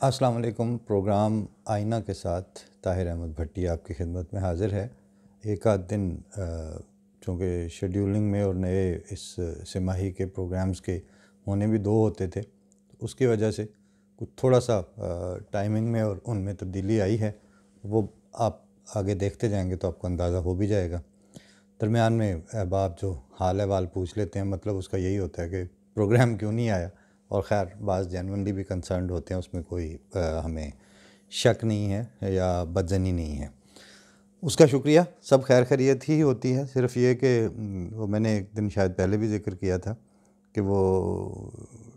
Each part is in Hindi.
अस्सलाम वालेकुम। प्रोग्राम आईना के साथ ताहिर अहमद भट्टी आपकी खिदमत में हाज़िर है। एक आध दिन चूँकि शेड्यूलिंग में और नए इस तिमाही के प्रोग्राम्स के होने भी दो होते थे, तो उसकी वजह से कुछ थोड़ा सा टाइमिंग में और उनमें तब्दीली आई है। वो आप आगे देखते जाएंगे तो आपको अंदाज़ा हो भी जाएगा। दरमियान में अहबाब जो हाल अहवाल पूछ लेते हैं, मतलब उसका यही होता है कि प्रोग्राम क्यों नहीं आया। और ख़ैर बाज़ जेनुइनली भी कंसर्न्ड होते हैं, उसमें कोई हमें शक नहीं है या बदज़नी नहीं है। उसका शुक्रिया, सब खैर खैरियत ही होती है। सिर्फ़ ये कि वो मैंने एक दिन शायद पहले भी ज़िक्र किया था कि वो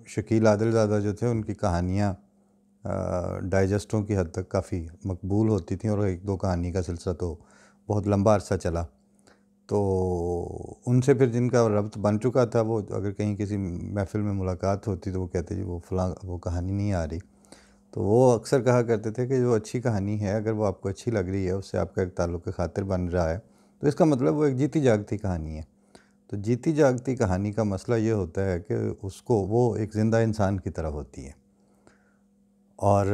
शकील आदिलज़ादा जो थे, उनकी कहानियाँ डाइजेस्टों की हद तक काफ़ी मकबूल होती थी और एक दो कहानी का सिलसिला तो बहुत लंबा अरसा चला। तो उनसे फिर जिनका रब्त बन चुका था, वो अगर कहीं किसी महफ़िल में मुलाकात होती तो वो कहते जी वो फ़लाँ वो कहानी नहीं आ रही। तो वो अक्सर कहा करते थे कि जो अच्छी कहानी है, अगर वो आपको अच्छी लग रही है, उससे आपका एक ताल्लुक़ ख़ातिर बन रहा है, तो इसका मतलब वो एक जीती जागती कहानी है। तो जीती जागती कहानी का मसला ये होता है कि उसको वो एक ज़िंदा इंसान की तरह होती है। और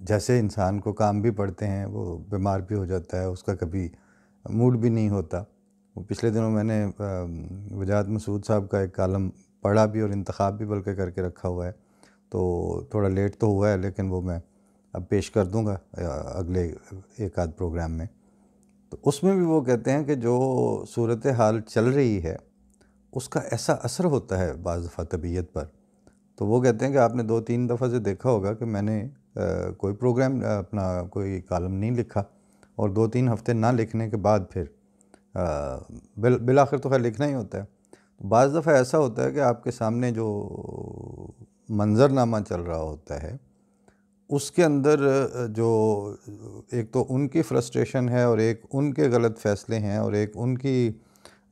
जैसे इंसान को काम भी पड़ते हैं, वो बीमार भी हो जाता है, उसका कभी मूड भी नहीं होता। वो पिछले दिनों मैंने वजाहत मसूद साहब का एक कालम पढ़ा भी और इंतखाब भी बल्कि करके रखा हुआ है। तो थोड़ा लेट तो हुआ है, लेकिन वो मैं अब पेश कर दूंगा अगले एक आध प्रोग्राम में। तो उसमें भी वो कहते हैं कि जो सूरत हाल चल रही है, उसका ऐसा असर होता है बाज़ दफ़ा तबीयत पर। तो वो कहते हैं कि आपने 2-3 दफ़ा से देखा होगा कि मैंने कोई प्रोग्राम अपना कोई कॉलम नहीं लिखा और 2-3 हफ़्ते ना लिखने के बाद फिर बिलाखिर तो खैर लिखना ही होता है। बाज़ दफ़ा ऐसा होता है कि आपके सामने जो मंज़रनामा चल रहा होता है, उसके अंदर जो एक तो उनकी फ्रस्ट्रेशन है और एक उनके गलत फ़ैसले हैं और एक उनकी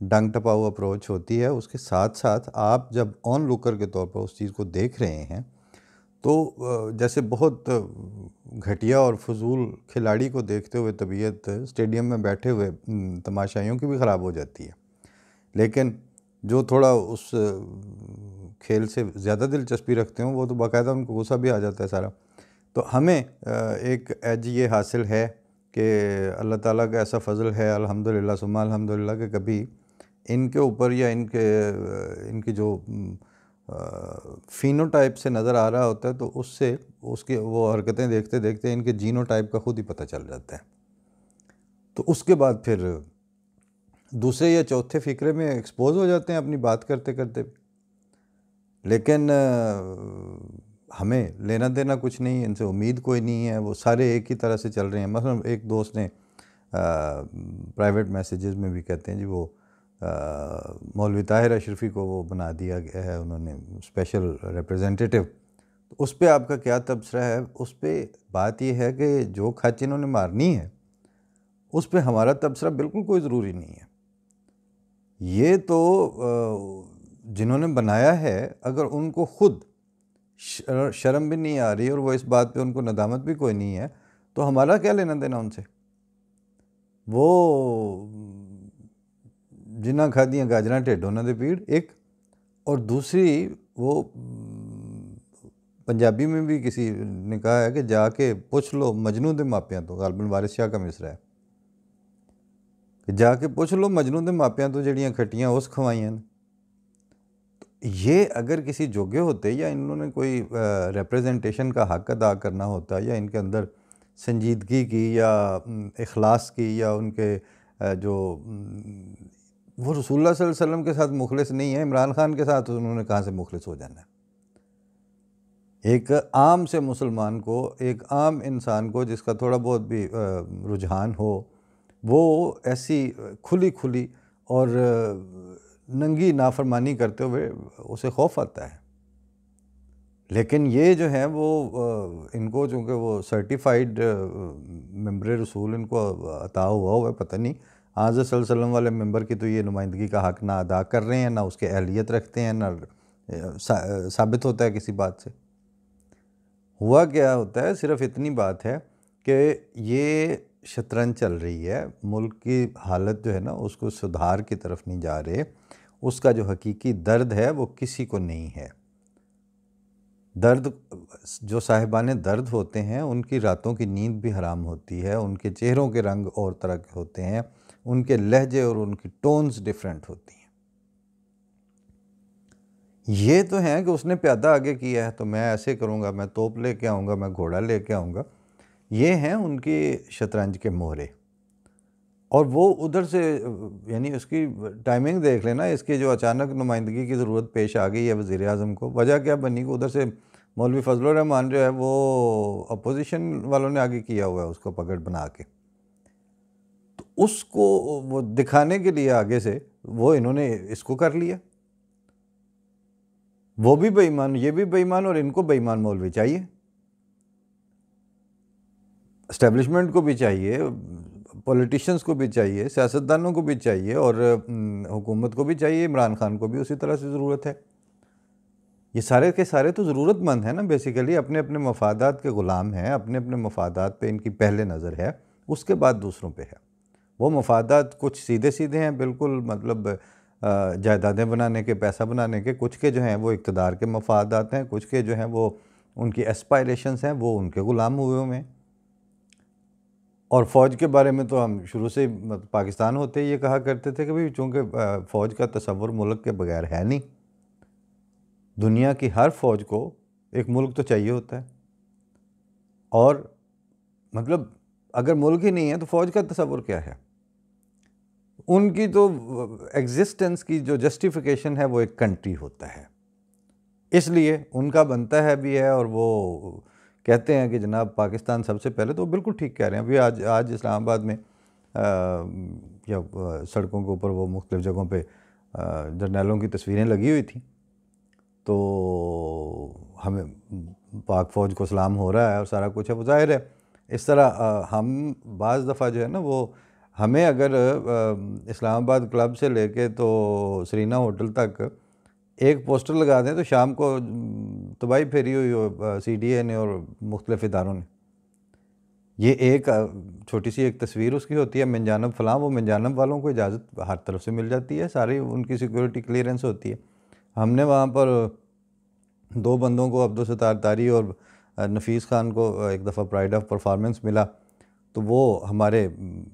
डंग टपाऊ अप्रोच होती है। उसके साथ-साथ आप जब ऑन लुकर के तौर पर उस चीज़ को देख रहे हैं, तो जैसे बहुत घटिया और फ़ुज़ूल खिलाड़ी को देखते हुए तबीयत स्टेडियम में बैठे हुए तमाशाइयों की भी ख़राब हो जाती है। लेकिन जो थोड़ा उस खेल से ज़्यादा दिलचस्पी रखते हों, वो तो बाकायदा उनको गुस्सा भी आ जाता है सारा। तो हमें एक एज ये हासिल है कि अल्लाह ताला का ऐसा फ़ज़ल है, अल्हम्दुलिल्लाह सुम्मा अल्हम्दुलिल्लाह, कि कभी इनके ऊपर या इनकी जो फ़ीनोटाइप से नज़र आ रहा होता है, तो उससे उसकी वो हरकतें देखते देखते इनके जीनोटाइप का खुद ही पता चल जाता है। तो उसके बाद फिर दूसरे या चौथे फ़िक्रे में एक्सपोज़ हो जाते हैं अपनी बात करते करते। लेकिन हमें लेना देना कुछ नहीं, इनसे उम्मीद कोई नहीं है, वो सारे एक ही तरह से चल रहे हैं। मसलन एक दोस्त ने प्राइवेट मैसेजेस में भी कहते हैं जी वो मौलवी ताहिर अशरफ़ी को वो बना दिया गया है उन्होंने स्पेशल रिप्रेजेंटेटिव। तो उस पे आपका क्या तबसरा है? उस पे बात ये है कि जो खच इन्होंने मारनी है, उस पे हमारा तबसरा बिल्कुल कोई ज़रूरी नहीं है। ये तो जिन्होंने बनाया है, अगर उनको खुद शर्म भी नहीं आ रही और वो इस बात पे उनको नदामत भी कोई नहीं है, तो हमारा क्या लेना देना उनसे। वो जिन्ना खादियाँ गाजरां ढिड उन्हां दे पीड़ एक, और दूसरी वो पंजाबी में भी किसी ने कहा है कि जाके पूछ लो मजनू दे मापियां तो, गालबन वारिस शाह का मिसरा है कि जाके पूछ लो मजनू दे मापियां तो जड़ियाँ खट्टियाँ उस खवाइयां ने। ये अगर किसी जोगे होते या इन्होंने कोई रिप्रेजेंटेशन का हक अदा करना होता, या इनके अंदर संजीदगी की या इखलास की, या उनके जो वो रसूलुल्लाह सल्लल्लाहु अलैहि वसल्लम के साथ मुखलिस नहीं है, इमरान खान के साथ उन्होंने कहाँ से मुखलिस हो जाना है। एक आम से मुसलमान को, एक आम इंसान को जिसका थोड़ा बहुत भी रुझान हो, वो ऐसी खुली खुली और नंगी नाफरमानी करते हुए उसे खौफ आता है। लेकिन ये जो है वो इनको चूँकि वो सर्टिफाइड मेंबर रसूल इनको अता हुआ है, पता नहीं हज़रत सल्लल्लाहु अलैहि वसल्लम वाले मेंबर की तो ये नुमाइंदगी का हक़ ना अदा कर रहे हैं, ना उसके अहलियत रखते हैं, ना साबित होता है किसी बात से। हुआ क्या होता है, सिर्फ़ इतनी बात है कि ये शतरंज चल रही है, मुल्क की हालत जो है ना उसको सुधार की तरफ नहीं जा रहे, उसका जो हकीकी दर्द है वो किसी को नहीं है। दर्द, जो साहिबाने दर्द होते हैं उनकी रातों की नींद भी हराम होती है, उनके चेहरों के रंग और तरह के होते हैं, उनके लहजे और उनकी टोन्स डिफरेंट होती हैं। ये तो हैं कि उसने प्यादा आगे किया है तो मैं ऐसे करूँगा, मैं तोप लेके आऊँगा, मैं घोड़ा लेके आऊँगा। ये हैं उनकी शतरंज के मोहरे। और वो उधर से यानी उसकी टाइमिंग देख लेना, इसकी जो अचानक नुमाइंदगी की ज़रूरत पेश आ गई है वज़ीर-ए-आज़म को, वजह क्या बनी कि उधर से मौलवी फजलुर रहमान जो है वो अपोजिशन वालों ने आगे किया हुआ है उसको पकड़ बना के। तो उसको वो दिखाने के लिए आगे से वो इन्होंने इसको कर लिया। वो भी बेईमान, ये भी बेईमान, और इनको बेईमान मौलवी चाहिए। एस्टेब्लिशमेंट को भी चाहिए, पॉलिटिशियंस को भी चाहिए, सियासतदानों को भी चाहिए, और हुकूमत को भी चाहिए, इमरान खान को भी उसी तरह से ज़रूरत है। ये सारे के सारे तो ज़रूरतमंद हैं ना, बेसिकली अपने अपने मफादात के ग़ुलाम हैं, अपने अपने मफादात पे इनकी पहले नज़र है, उसके बाद दूसरों पे है। वो मफादात कुछ सीधे सीधे हैं बिल्कुल, मतलब जायदादें बनाने के, पैसा बनाने के, कुछ के जो हैं वो इक़्तिदार के मफादात हैं, कुछ के जो हैं वो उनकी एस्पायरेशंस हैं, वो उनके ग़ुलाम हुए हुए हैं। और फ़ौज के बारे में तो हम शुरू से पाकिस्तान होते ही ये कहा करते थे कि भाई चूँकि फ़ौज का तसव्वुर मुल्क के बगैर है नहीं, दुनिया की हर फ़ौज को एक मुल्क तो चाहिए होता है, और मतलब अगर मुल्क ही नहीं है तो फ़ौज का तसव्वुर क्या है। उनकी तो एग्जिस्टेंस की जो जस्टिफिकेशन है वो एक कंट्री होता है, इसलिए उनका बनता है भी है। और वो कहते हैं कि जनाब पाकिस्तान सबसे पहले, तो बिल्कुल ठीक कह रहे हैं। अभी आज इस्लामाबाद में या सड़कों के ऊपर वो मुख्तलिफ़ जगहों पे जर्नैलों की तस्वीरें लगी हुई थी, तो हमें पाक फ़ौज को सलाम हो रहा है और सारा कुछ है। वो ज़ाहिर है इस तरह हम बाज़ दफ़ा जो है ना वो हमें अगर इस्लामाबाद क्लब से लेके तो सरीना होटल तक एक पोस्टर लगा दें तो शाम को तबाही फेरी हुई हो CDA ने और मुख्तलिफ़ इदारों ने। ये एक छोटी सी एक तस्वीर उसकी होती है, मिन जानब फ़लाँ, वो मिन जानब वालों को इजाज़त हर तरफ से मिल जाती है, सारी उनकी सिक्योरिटी क्लियरेंस होती है। हमने वहाँ पर 2 बंदों को, अब्दुल-सत्तार तारी और नफ़ीस खान को एक दफ़ा प्राइड ऑफ परफॉर्मेंस मिला, तो वो हमारे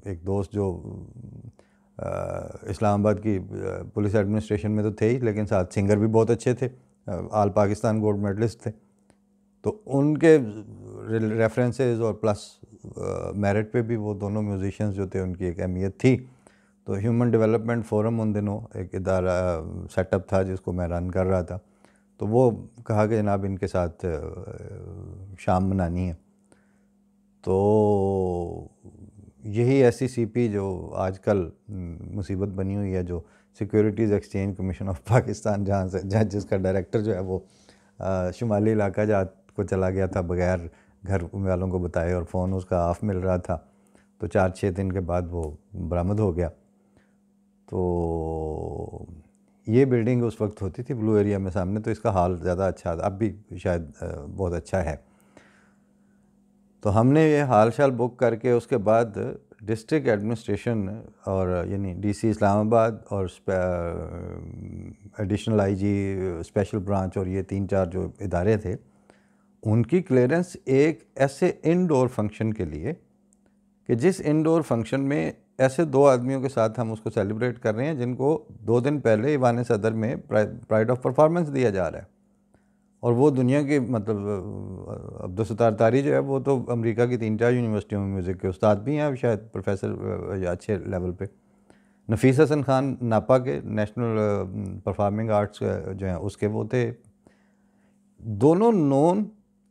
एक दोस्त जो इस्लामाबाद की पुलिस एडमिनिस्ट्रेशन में तो थे ही, लेकिन साथ सिंगर भी बहुत अच्छे थे, ऑल पाकिस्तान गोल्ड मेडलिस्ट थे। तो उनके रेफरेंसेस और प्लस मेरिट पे भी वो दोनों म्यूजिशियंस जो थे उनकी एक अहमियत थी। तो ह्यूमन डेवलपमेंट फोरम उन दिनों एक इदारा सेटअप था जिसको मैं रन कर रहा था, तो वो कहा कि जनाब इनके साथ शाम मनानी है। तो यही ऐसी CP जो आजकल मुसीबत बनी हुई है, जो securities exchange commission of Pakistan, जहाँ से जिसका डायरेक्टर जो है वो शुमाली इलाका जात को चला गया था बग़ैर घर वालों को बताए, और फ़ोन उसका ऑफ मिल रहा था, तो 4-6 दिन के बाद वो बरामद हो गया। तो ये बिल्डिंग उस वक्त होती थी ब्लू एरिया में सामने, तो इसका हाल ज़्यादा अच्छा, अब भी शायद बहुत अच्छा है। तो हमने ये हाल शाल बुक करके उसके बाद डिस्ट्रिक्ट एडमिनिस्ट्रेशन और यानी DC इस्लामाबाद और एडिशनल IG स्पेशल ब्रांच और ये 3-4 जो इदारे थे, उनकी क्लियरेंस एक ऐसे इनडोर फंक्शन के लिए कि जिस इनडोर फंक्शन में ऐसे 2 आदमियों के साथ हम उसको सेलिब्रेट कर रहे हैं जिनको 2 दिन पहले ईवान सदर में प्राइड ऑफ परफॉर्मेंस दिया जा रहा है। और वो दुनिया के मतलब अब्दुल-सत्तार तारी जो है वो तो अमेरिका की 3-4 यूनिवर्सिटियों में म्यूज़िक के उस्ताद भी हैं, शायद प्रोफेसर या अच्छे लेवल पे। नफ़ीस हसन खान नापा के नेशनल परफॉर्मिंग आर्ट्स जो हैं उसके वो थे। दोनों नॉन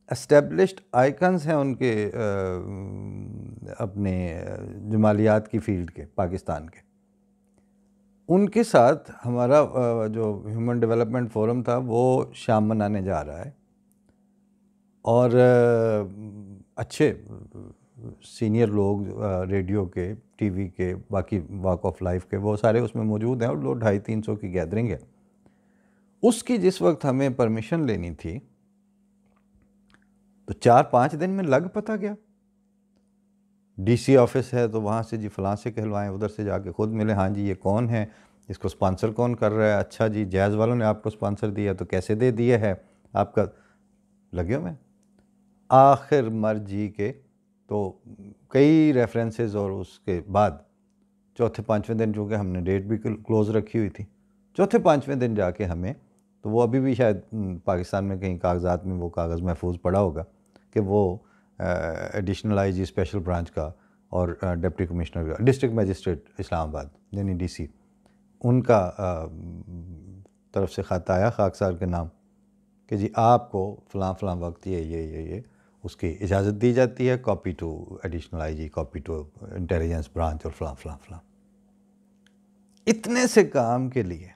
एस्टेब्लिश्ड आइकन्स हैं उनके अपने जमालियात की फ़ील्ड के, पाकिस्तान के। उनके साथ हमारा जो ह्यूमन डेवलपमेंट फोरम था वो शाम मनाने जा रहा है, और अच्छे सीनियर लोग रेडियो के, TV के, बाकी वॉक ऑफ लाइफ के, वो सारे उसमें मौजूद हैं, और लोग 250-300 की गैदरिंग है। उसकी जिस वक्त हमें परमिशन लेनी थी तो 4-5 दिन में लग पता गया। DC ऑफिस है तो वहाँ से जी फ़लाँ से कहलवाएं, उधर से जाके खुद मिले, हाँ जी ये कौन है, इसको स्पॉन्सर कौन कर रहा है, अच्छा जी जैज़ वालों ने आपको स्पॉन्सर दिया तो कैसे दे दिया है आपका। लगे हुए हैं आखिर मर जी के। तो कई रेफरेंसेस और उसके बाद चौथे पाँचवें दिन, चूँकि हमने डेट भी क्लोज़ रखी हुई थी, चौथे पाँचवें दिन जाके हमें, तो वो अभी भी शायद पाकिस्तान में कहीं कागजात में वो कागज़ महफूज पड़ा होगा कि वो एडिशनल आईजी स्पेशल ब्रांच का और डिप्टी कमिश्नर का, डिस्ट्रिक्ट मजिस्ट्रेट इस्लामाबाद यानी डीसी, उनका तरफ से ख़त आया खाकसार के नाम कि जी आपको फ़लाँ फ़लाँ वक्त ये उसकी इजाज़त दी जाती है, copy to additional IG, copy to intelligence branch और फ़लाँ फ़लाँ फ़लाँ। इतने से काम के लिए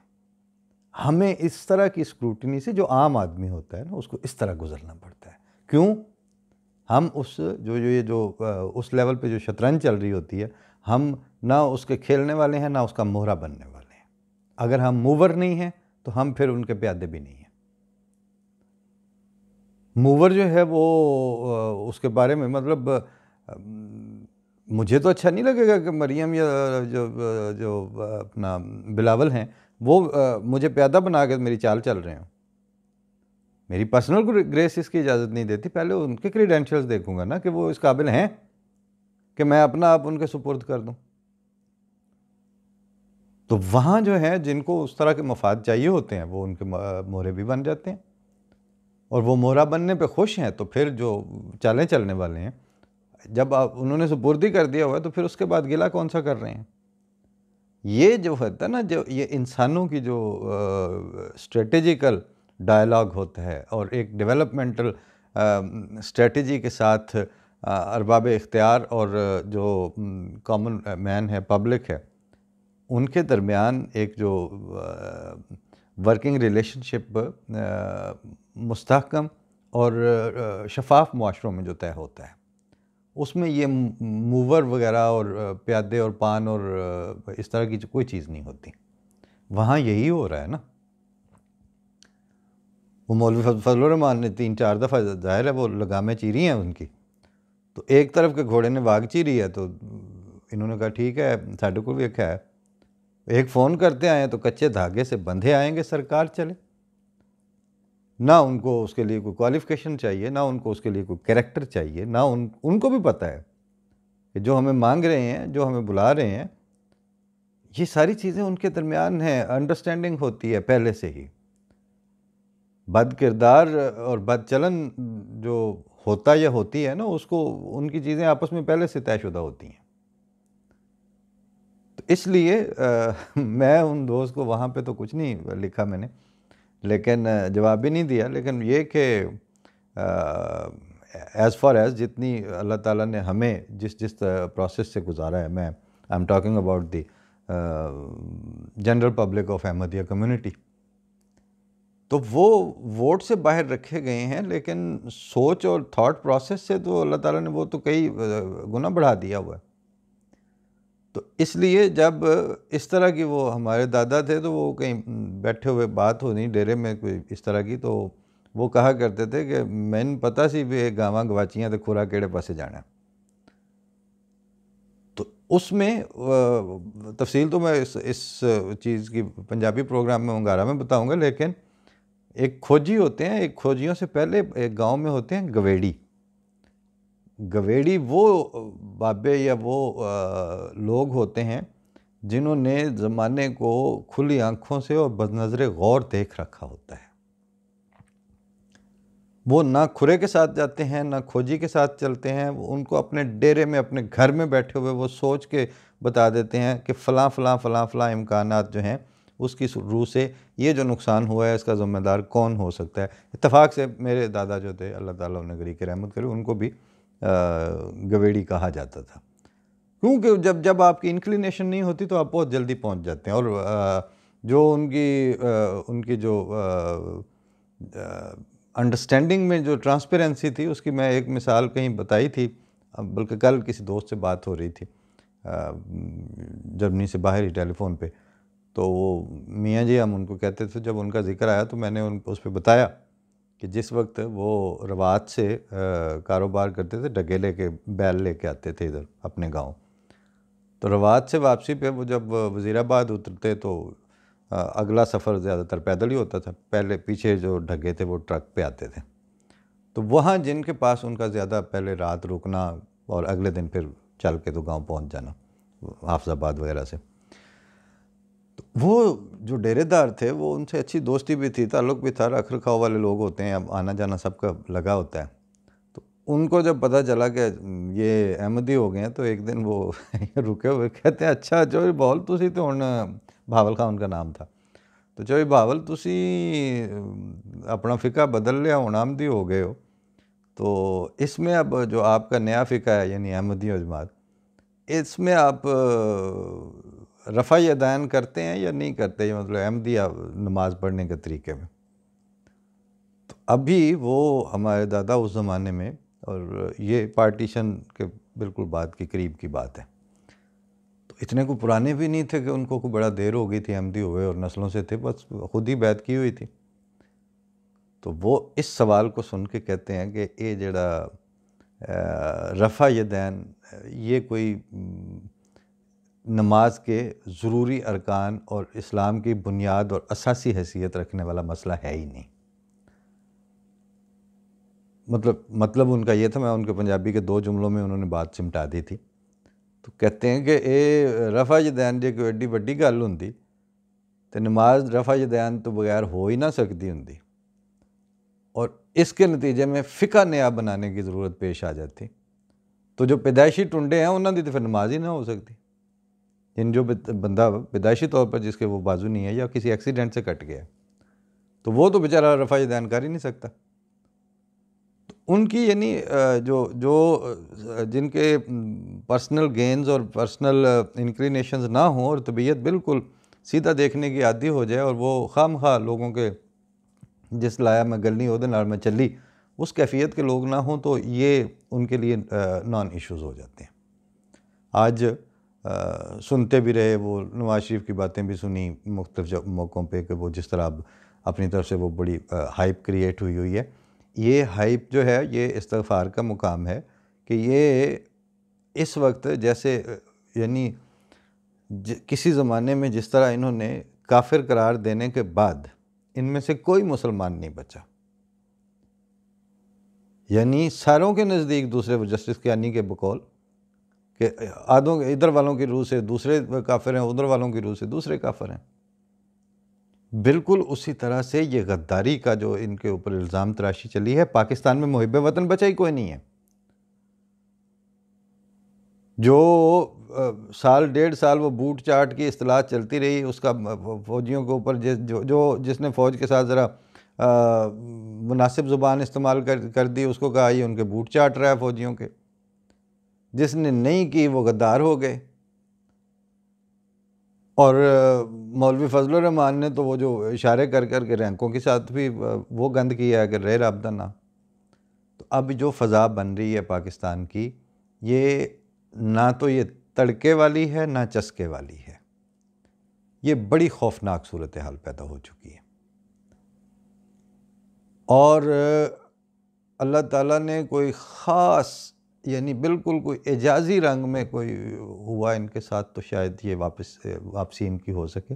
हमें इस तरह की स्क्रूटनी से, जो आम आदमी होता है ना, उसको इस तरह गुजरना पड़ता है। क्यों? हम उस उस लेवल पे जो शतरंज चल रही होती है, हम ना उसके खेलने वाले हैं ना उसका मोहरा बनने वाले हैं। अगर हम मूवर नहीं हैं तो हम फिर उनके प्यादे भी नहीं हैं। मूवर जो है वो उसके बारे में मतलब मुझे तो अच्छा नहीं लगेगा कि मरियम या जो अपना बिलावल हैं वो मुझे प्यादा बना के मेरी चाल चल रहे हैं। मेरी पर्सनल ग्रेस इसकी इजाज़त नहीं देती। पहले उनके क्रीडेंशियल्स देखूंगा ना कि वो इस काबिल हैं कि मैं अपना आप उनके सुपुर्द कर दूं। तो वहाँ जो है जिनको उस तरह के मफाद चाहिए होते हैं वो उनके मोहरे भी बन जाते हैं, और वो मोहरा बनने पे खुश हैं। तो फिर जो चालें चलने वाले हैं, जब आप उन्होंने सुपुर्दी कर दिया हुआ है तो फिर उसके बाद गिला कौन सा कर रहे हैं। ये जो होता है ना, जो ये इंसानों की जो स्ट्रेटेजिकल डायलॉग होता है और एक डेवलपमेंटल स्ट्रेटजी के साथ अरबाब इख्तियार और जो कॉमन मैन है, पब्लिक है, उनके दरमियान एक जो वर्किंग रिलेशनशिप मुस्तहकम और शफाफ मुआशरों में जो तय होता है, उसमें ये मूवर वगैरह और प्यादे और पान और इस तरह की कोई चीज़ नहीं होती। वहाँ यही हो रहा है ना। वो मौलवी फजलुर रहमान ने 3-4 दफ़ा, ज़ाहिर है वो लगामें चीरी हैं उनकी, तो एक तरफ के घोड़े ने वाग चीरी है, तो इन्होंने कहा ठीक है, साढ़े को भी एक है, एक फ़ोन करते आए तो कच्चे धागे से बंधे आएंगे, सरकार चले। ना उनको उसके लिए कोई क्वालिफ़िकेशन चाहिए, ना उनको उसके लिए कोई कैरेक्टर चाहिए, ना उनको भी पता है कि जो हमें मांग रहे हैं, जो हमें बुला रहे हैं, ये सारी चीज़ें उनके दरमियान हैं। अंडरस्टैंडिंग होती है पहले से ही। बद किरदार और बद चलन जो होता या होती है ना, उसको उनकी चीज़ें आपस में पहले से तयशुदा होती हैं। तो इसलिए मैं उन दोस्त को वहाँ पे तो कुछ नहीं लिखा मैंने, लेकिन जवाब भी नहीं दिया। लेकिन ये कि एज़ फार एज़ जितनी अल्लाह ताला ने हमें जिस प्रोसेस से गुजारा है, मैं I am talking about the general public of Ahmadiyya community, तो वो वोट से बाहर रखे गए हैं, लेकिन सोच और थॉट प्रोसेस से तो अल्लाह ताला ने वो तो कई गुना बढ़ा दिया हुआ है। तो इसलिए जब इस तरह की, वो हमारे दादा थे तो वो कहीं बैठे हुए बात हो नहीं डेरे में कोई इस तरह की, तो वो कहा करते थे कि मैंने पता सी भी गावां गवाचियां तो खुरा केड़े पासे जाना। तो उसमें तफसील तो मैं इस चीज़ की पंजाबी प्रोग्राम में अंगारा में बताऊंगा, लेकिन एक खोजी होते हैं, एक खोजियों से पहले एक गांव में होते हैं गवेड़ी। गवेड़ी वो बाबे या वो लोग होते हैं जिन्होंने ज़माने को खुली आंखों से और बदनज़र गौर देख रखा होता है। वो ना खुरे के साथ जाते हैं, ना खोजी के साथ चलते हैं। उनको अपने डेरे में, अपने घर में बैठे हुए वो सोच के बता देते हैं कि फ़लाँ फ़लाँ फ़लाँ फ़लाँ इम्कानात जो हैं उसकी रूह से ये जो नुकसान हुआ है इसका ज़िम्मेदार कौन हो सकता है। इत्तफाक से मेरे दादा जो थे, अल्लाह ताला उन्हें गरी की रहमत करे, उनको भी गवेड़ी कहा जाता था, क्योंकि जब आपकी इंक्लिनेशन नहीं होती तो आप बहुत जल्दी पहुंच जाते हैं। और जो उनकी जो अंडरस्टैंडिंग में जो ट्रांसपेरेंसी थी, उसकी मैं एक मिसाल कहीं बताई थी, बल्कि कल किसी दोस्त से बात हो रही थी जर्मनी से बाहर ही टेलीफोन पे, तो वो मियाँ जी हम उनको कहते थे, जब उनका जिक्र आया तो मैंने उनको उस पर बताया कि जिस वक्त वो रवात से कारोबार करते थे, डगे लेके बैल लेके आते थे इधर अपने गांव, तो रवात से वापसी पे वो जब वज़ीराबाद उतरते तो अगला सफ़र ज़्यादातर पैदल ही होता था। पहले पीछे जो ढगे थे वो ट्रक पे आते थे। तो वहाँ जिनके पास उनका ज़्यादा पहले रात रुकना और अगले दिन फिर चल के तो गांव पहुँच जाना हाफिज़ाबाद वगैरह से, तो वो जो डेरेदार थे वो उनसे अच्छी दोस्ती भी थी, ताल्लुक़ भी था, रख रखाव वाले लोग होते हैं, अब आना जाना सबका लगा होता है। तो उनको जब पता चला कि ये अहमदी हो गए हैं तो एक दिन वो रुके हुए कहते हैं अच्छा जो बॉल तुसी तो हुण, भावल खां उनका नाम था, तो जो भावल तुसी अपना फ़िका बदल लिया, हुण अहमदी हो गए हो, तो इसमें अब जो आपका नया फ़िका है यानी अहमदी जमात, इसमें आप रफ़ा यदैन करते हैं या नहीं करते, मतलब अहमदी नमाज़ पढ़ने के तरीके में। तो अभी वो हमारे दादा उस ज़माने में, और ये पार्टीशन के बिल्कुल बाद की करीब की बात है, तो इतने को पुराने भी नहीं थे कि उनको कोई बड़ा देर हो गई थी अहमदी हुए, और नस्लों से थे, बस खुद ही बैत की हुई थी। तो वो इस सवाल को सुन के कहते हैं कि ये जड़ा रफ़ा यदैन ये कोई नमाज के ज़रूरी अरकान और इस्लाम की बुनियाद और असासी हैसियत रखने वाला मसला है ही नहीं। मतलब उनका ये था, मैं उनके पंजाबी के 2 जुमलों में उन्होंने बात चिमटा दी थी। तो कहते हैं कि ये रफ़ा यदैन जे कोई एड्डी वड्डी गल हुंदी तो नमाज रफ़ा यदैन तो बगैर हो ही ना सकती हुंदी, और इसके नतीजे में फ़िका नया बनाने की ज़रूरत पेश आ जाती, तो जो पैदाइशी टुंडे हैं उन्होंने तो फिर नमाज ही ना हो सकती। इन जो बंदा पैदाइशी तौर पर जिसके वो बाजू नहीं है या किसी एक्सीडेंट से कट गया, तो वो तो बेचारा रफ़ा यदैन कर ही नहीं सकता। तो उनकी यानी जिनके पर्सनल गेन्स और पर्सनल इंक्लिनेशंस ना हों और तबीयत बिल्कुल सीधा देखने की आदी हो जाए, और वो खामखा लोगों के जिस लाया मैं गलनी ओहदे नाल मैं चली उस कैफियत के लोग ना हों, तो ये उनके लिए नॉन इश्यूज़ हो जाते हैं। आज सुनते भी रहे, वो नवाज शरीफ की बातें भी सुनी मुख्तलिफ मौक़ों पे कि वो जिस तरह अपनी तरफ से वो बड़ी हाइप क्रिएट हुई है। ये हाइप जो है ये इस्तिग़फ़ार का मुकाम है कि ये इस वक्त जैसे यानी किसी ज़माने में जिस तरह इन्होंने काफिर करार देने के बाद इनमें से कोई मुसलमान नहीं बचा, यानी सारों के नज़दीक दूसरे जस्टिस कियानी के बकौल कि आधों इधर वालों की रूह से दूसरे काफिर हैं, उधर वालों की रूह से दूसरे काफिर हैं। बिल्कुल उसी तरह से ये गद्दारी का जो इनके ऊपर इल्ज़ाम तराशी चली है, पाकिस्तान में मुहिब वतन बचा ही कोई नहीं है। जो साल 1.5 साल वो बूट चाट की इस्तिलाह चलती रही, उसका फ़ौजियों के ऊपर जिसने फ़ौज के साथ ज़रा मुनासिब ज़ुबान इस्तेमाल कर दी, उसको कहा ये उनके बूट चाट रहा है फ़ौजियों के। जिसने नहीं की वो गद्दार हो गए। और मौलवी फजलुर रहमान ने तो वो जो इशारे कर के रैंकों के साथ भी वो गंद किया है कि रे रब्दा ना। तो अब जो फ़ज़ा बन रही है पाकिस्तान की, ये ना तो ये तड़के वाली है ना चस्के वाली है, ये बड़ी खौफनाक सूरत हाल पैदा हो चुकी है। और अल्लाह ताला ने कोई ख़ास यानी बिल्कुल कोई एजाज़ी रंग में कोई हुआ इनके साथ, तो शायद ये वापसी इनकी हो सके,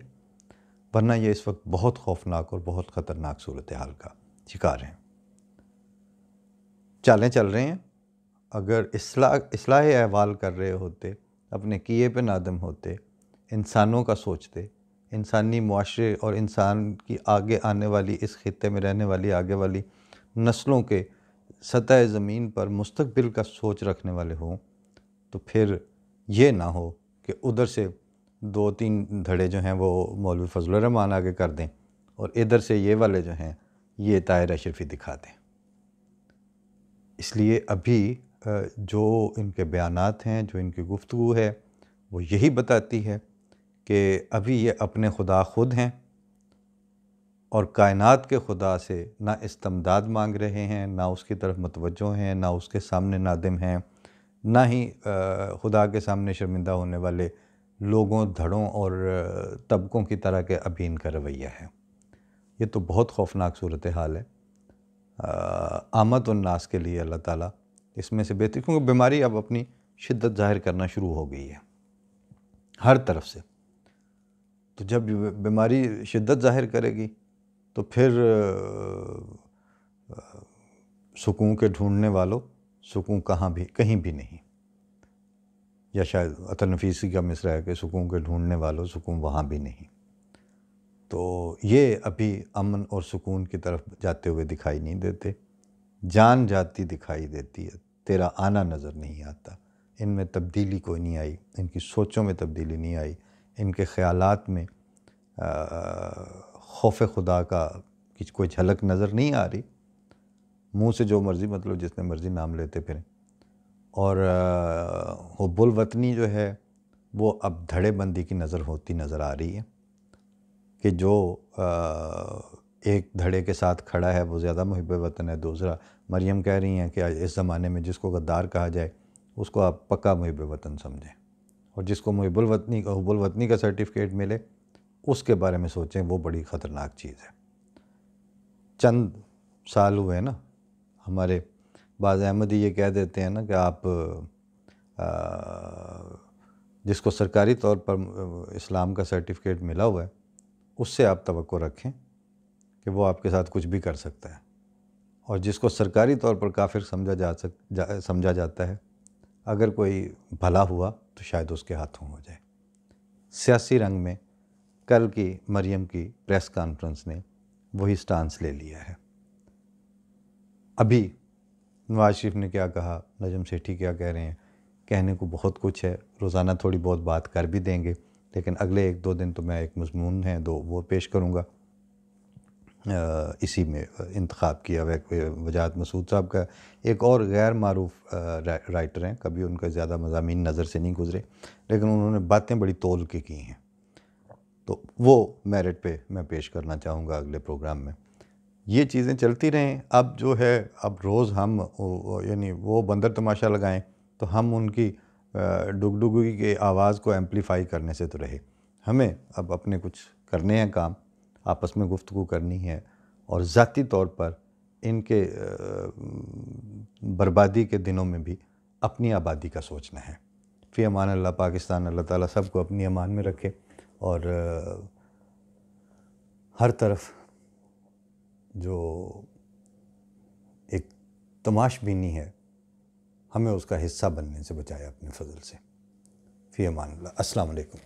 वरना ये इस वक्त बहुत खौफनाक और बहुत ख़तरनाक सूरत हाल का शिकार हैं। चालें चल रहे हैं, अगर इस्लाह अहवाल कर रहे होते, अपने किए पे नादम होते, इंसानों का सोचते, इंसानी मुआशरे और इंसान की आगे आने वाली इस खित्ते में रहने वाली आगे वाली नस्लों के सतह ज़मीन पर मुस्तकबिल का सोच रखने वाले हों, तो फिर ये ना हो कि उधर से 2-3 धड़े जो हैं वो मौलवी फजलुर रहमान आगे कर दें और इधर से ये वाले जो हैं ये ताहिर अशरफी दिखा दें। इसलिए अभी जो इनके बयानात हैं, जो इनकी गुफ्तगू है, वो यही बताती है कि अभी ये अपने खुदा खुद हैं और कायनात के खुदा से ना इस्तिमदाद मांग रहे हैं, ना उसकी तरफ मतवज्जो हैं, ना उसके सामने नादिम हैं, ना ही खुदा के सामने शर्मिंदा होने वाले लोगों, धड़ों और तबकों की तरह के अभी इनका रवैया है। ये तो बहुत खौफनाक सूरत हाल है। आमद और नास के लिए अल्लाह ताला इसमें से बेहतर, क्योंकि बीमारी अब अपनी शिद्दत ज़ाहिर करना शुरू हो गई है हर तरफ से। तो जब बीमारी शिद्दत ज़ाहिर करेगी तो फिर सुकून के ढूंढने वालों, सुकून कहीं भी नहीं, या शायद अतर नफीसी का मिसरा है कि सुकून के ढूंढने वालों, सुकून वहाँ भी नहीं। तो ये अभी अमन और सुकून की तरफ जाते हुए दिखाई नहीं देते। जान जाती दिखाई देती है, तेरा आना नज़र नहीं आता। इनमें तब्दीली कोई नहीं आई, इनकी सोचों में तब्दीली नहीं आई, इनके ख़यालात में खौफ खुदा का कोई झलक नज़र नहीं आ रही। मुंह से जो मर्ज़ी, मतलब जिसने मर्ज़ी नाम लेते फिरें। और हुब्बुल वतनी जो है वो अब धड़ेबंदी की नज़र आ रही है कि जो एक धड़े के साथ खड़ा है वो ज़्यादा मुहिब्ब वतन है। दूसरा, मरियम कह रही हैं कि इस ज़माने में जिसको गद्दार कहा जाए उसको आप पक्का मुहिब्ब वतन समझें, और जिसको हुब्बुल वतनी का सर्टिफिकेट मिले उसके बारे में सोचें, वो बड़ी ख़तरनाक चीज़ है। चंद साल हुए ना, हमारे बाज़ अहमदी ये कह देते हैं ना कि आप जिसको सरकारी तौर पर इस्लाम का सर्टिफिकेट मिला हुआ है उससे आप तवक्को रखें कि वो आपके साथ कुछ भी कर सकता है, और जिसको सरकारी तौर पर काफिर समझा जाता है, अगर कोई भला हुआ तो शायद उसके हाथों हो जाए। सियासी रंग में कल की मरियम की प्रेस कॉन्फ्रेंस ने वही स्टांस ले लिया है। अभी नवाज शरीफ ने क्या कहा, नजम सेठी क्या कह रहे हैं, कहने को बहुत कुछ है, रोज़ाना थोड़ी बहुत बात कर भी देंगे, लेकिन अगले 1-2 दिन तो मैं एक मज़मून है वो पेश करूँगा। इसी में इंतखाब किया हुआ वजाहत मसूद साहब का, एक और गैर मारूफ राइटर हैं, कभी उनका ज़्यादा मज़ामीन नज़र से नहीं गुज़रे, लेकिन उन्होंने बातें बड़ी तोल के की हैं, तो वो मेरिट पे मैं पेश करना चाहूँगा अगले प्रोग्राम में। ये चीज़ें चलती रहें। अब जो है, अब रोज़ हम यानी वो बंदर तमाशा लगाएं तो हम उनकी डुगडुगी की आवाज़ को एम्पलीफाई करने से तो रहे। हमें अब अपने कुछ करने हैं काम, आपस में गुफ्तगू करनी है, और ज़ाती तौर पर इनके बर्बादी के दिनों में भी अपनी आबादी का सोचना है। फ़ी अमान अल्लाह। पाकिस्तान अल्लाह ताला सबको अपनी अमान में रखे, और हर तरफ जो एक तमाशबीनी है हमें उसका हिस्सा बनने से बचाया अपने फजल से। फ़ी अमान अल्लाह। अस्सलाम वालेकुम।